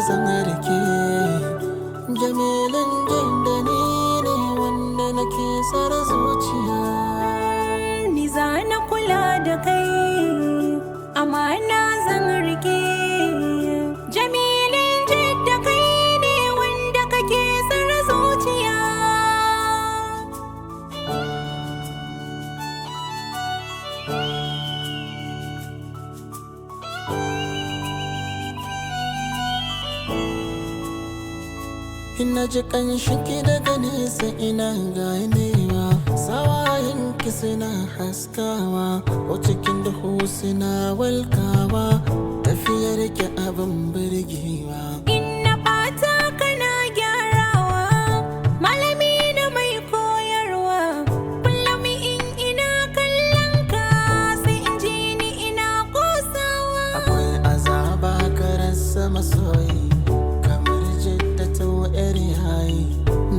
zan rike. Jamilin da ni ne wanda nake tsare zuciya. Ni za na kula da kai, amana zan rike. Jamilin da kai ne wanda kake tsare zuciya. Ina ji ƙanshinki daga nesa ina ganewa, sawayenki suna haskawa, ko cikin duhu suna walkawa, tafiyarki abin birgewa. Inna fata kana gyarawa, malami da mai koyarwa. Kullum in ina kallon ka sai in ji ni ina kosawa. Akwai azaba ka rasa masoyi kamar jidda ta yar yayi,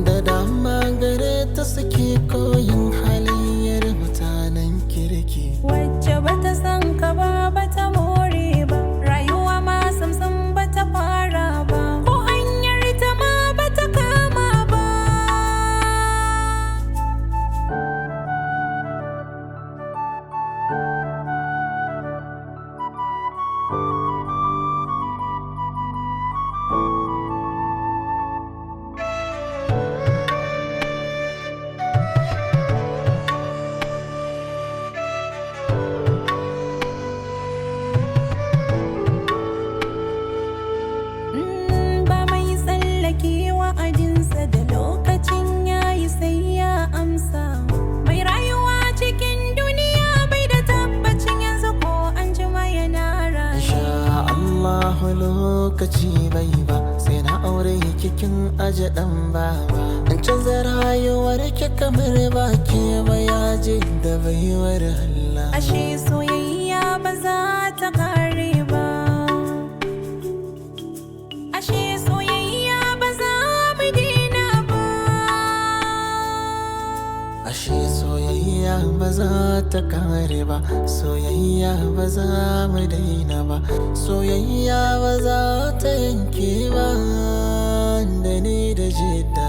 da dama gare ta suke koyin halayyar mutanen kirki. Wacce bata san ka ba bata more ba, rayuwa ma samsam bata fara ba, ko hanyar ta ma bata kama ba. Ba mai tsallake wa'adinsa da lokacin yayi sai ya amsa. Mai rayuwa cikin duniya bai da tabbacin yanzu ko an jima yana raye. Insha Allah lokaci bai ba sai na aure kikin aje dan baba. In canza rayuwar ki kamar ba ke ba yaje da baiwar Allah. Ashe soyayya ba za ta kare ba. Ashe soyayya ba za mu daina ba. Ashe soyayya ba za ta kare ba, soyayya ba za mu daina ba, soyayya ba za ta yanke ba, da ni da jidda.